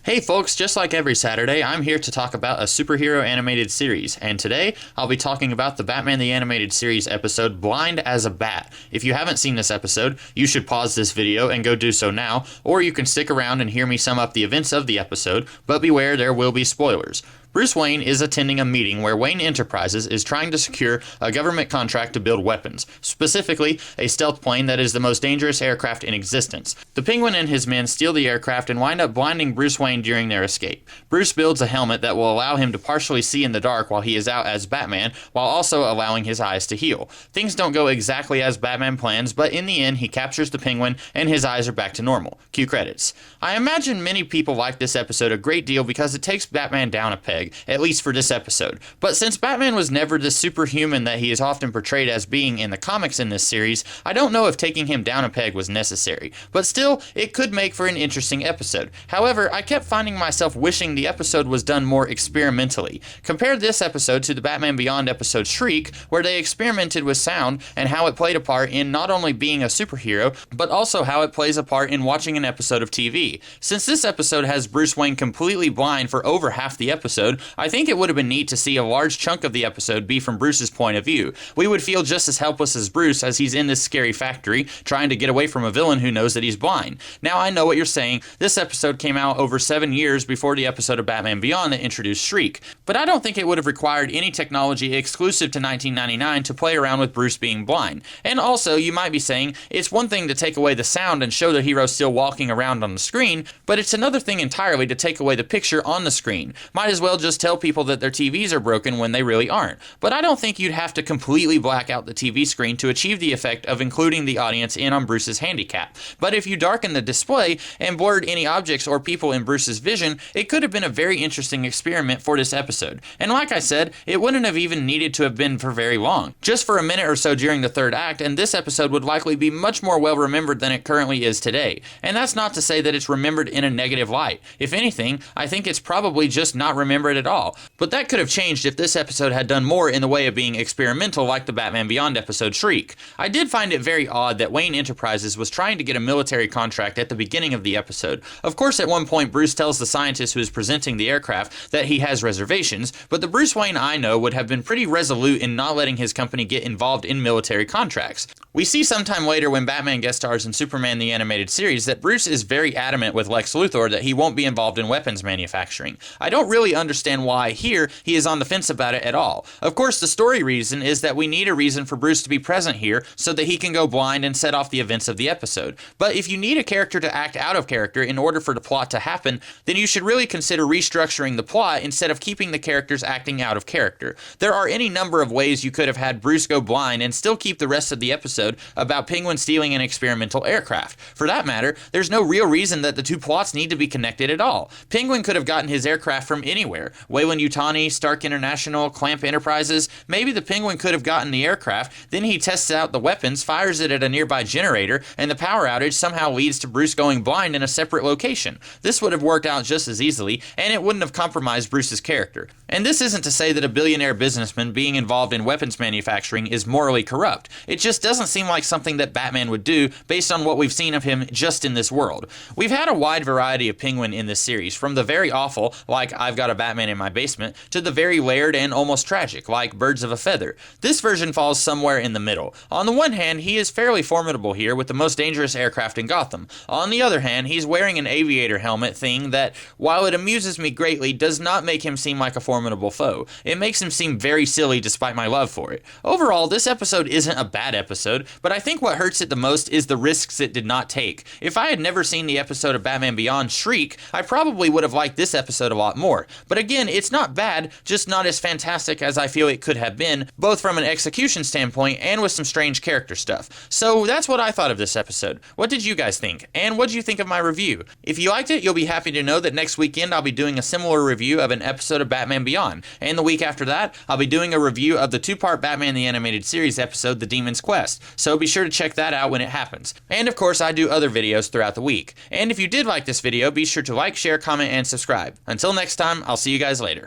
Hey folks, just like every Saturday, I'm here to talk about a superhero animated series, and today I'll be talking about the Batman the Animated Series episode Blind as a Bat. If you haven't seen this episode, you should pause this video and go do so now, or you can stick around and hear me sum up the events of the episode, but beware, there will be spoilers. Bruce Wayne is attending a meeting where Wayne Enterprises is trying to secure a government contract to build weapons, specifically a stealth plane that is the most dangerous aircraft in existence. The Penguin and his men steal the aircraft and wind up blinding Bruce Wayne during their escape. Bruce builds a helmet that will allow him to partially see in the dark while he is out as Batman, while also allowing his eyes to heal. Things don't go exactly as Batman plans, but in the end he captures the Penguin and his eyes are back to normal. Cue credits. I imagine many people like this episode a great deal because it takes Batman down a peg, at least for this episode. But since Batman was never the superhuman that he is often portrayed as being in the comics in this series, I don't know if taking him down a peg was necessary. But still, it could make for an interesting episode. However, I kept finding myself wishing the episode was done more experimentally. Compare this episode to the Batman Beyond episode Shriek, where they experimented with sound and how it played a part in not only being a superhero, but also how it plays a part in watching an episode of TV. Since this episode has Bruce Wayne completely blind for over half the episode, I think it would have been neat to see a large chunk of the episode be from Bruce's point of view. We would feel just as helpless as Bruce as he's in this scary factory trying to get away from a villain who knows that he's blind. Now I know what you're saying, this episode came out over 7 years before the episode of Batman Beyond that introduced Shriek, but I don't think it would have required any technology exclusive to 1999 to play around with Bruce being blind. And also, you might be saying, it's one thing to take away the sound and show the hero still walking around on the screen, but it's another thing entirely to take away the picture on the screen. Might as well just tell people that their TVs are broken when they really aren't. But I don't think you'd have to completely black out the TV screen to achieve the effect of including the audience in on Bruce's handicap. But if you darken the display and blurred any objects or people in Bruce's vision, it could have been a very interesting experiment for this episode. And like I said, it wouldn't have even needed to have been for very long. Just for a minute or so during the third act, and this episode would likely be much more well remembered than it currently is today. And that's not to say that it's remembered in a negative light. If anything, I think it's probably just not remembered at all. But that could have changed if this episode had done more in the way of being experimental like the Batman Beyond episode Shriek. I did find it very odd that Wayne Enterprises was trying to get a military contract at the beginning of the episode. Of course, at one point Bruce tells the scientist who is presenting the aircraft that he has reservations, but the Bruce Wayne I know would have been pretty resolute in not letting his company get involved in military contracts. We see sometime later when Batman guest stars in Superman the Animated Series that Bruce is very adamant with Lex Luthor that he won't be involved in weapons manufacturing. I don't really understand why here he is on the fence about it at all. Of course, the story reason is that we need a reason for Bruce to be present here so that he can go blind and set off the events of the episode. But if you need a character to act out of character in order for the plot to happen, then you should really consider restructuring the plot instead of keeping the characters acting out of character. There are any number of ways you could have had Bruce go blind and still keep the rest of the episode about Penguin stealing an experimental aircraft. For that matter, there's no real reason that the two plots need to be connected at all. Penguin could have gotten his aircraft from anywhere. Weyland-Yutani, Stark International, Clamp Enterprises. Maybe the Penguin could have gotten the aircraft, then he tests out the weapons, fires it at a nearby generator, and the power outage somehow leads to Bruce going blind in a separate location. This would have worked out just as easily, and it wouldn't have compromised Bruce's character. And this isn't to say that a billionaire businessman being involved in weapons manufacturing is morally corrupt. It just doesn't seem like something that Batman would do based on what we've seen of him just in this world. We've had a wide variety of Penguin in this series, from the very awful, like I've Got a Batman in My Basement, to the very layered and almost tragic, like Birds of a Feather. This version falls somewhere in the middle. On the one hand, he is fairly formidable here with the most dangerous aircraft in Gotham. On the other hand, he's wearing an aviator helmet thing that, while it amuses me greatly, does not make him seem like a formidable foe. It makes him seem very silly despite my love for it. Overall, this episode isn't a bad episode, but I think what hurts it the most is the risks it did not take. If I had never seen the episode of Batman Beyond Shriek, I probably would have liked this episode a lot more. But again, it's not bad, just not as fantastic as I feel it could have been, both from an execution standpoint and with some strange character stuff. So that's what I thought of this episode. What did you guys think? And what did you think of my review? If you liked it, you'll be happy to know that next weekend I'll be doing a similar review of an episode of Batman Beyond. And the week after that, I'll be doing a review of the 2-part Batman the Animated Series episode, The Demon's Quest. So be sure to check that out when it happens. And of course, I do other videos throughout the week. And if you did like this video, be sure to like, share, comment, and subscribe. Until next time, I'll see you guys later.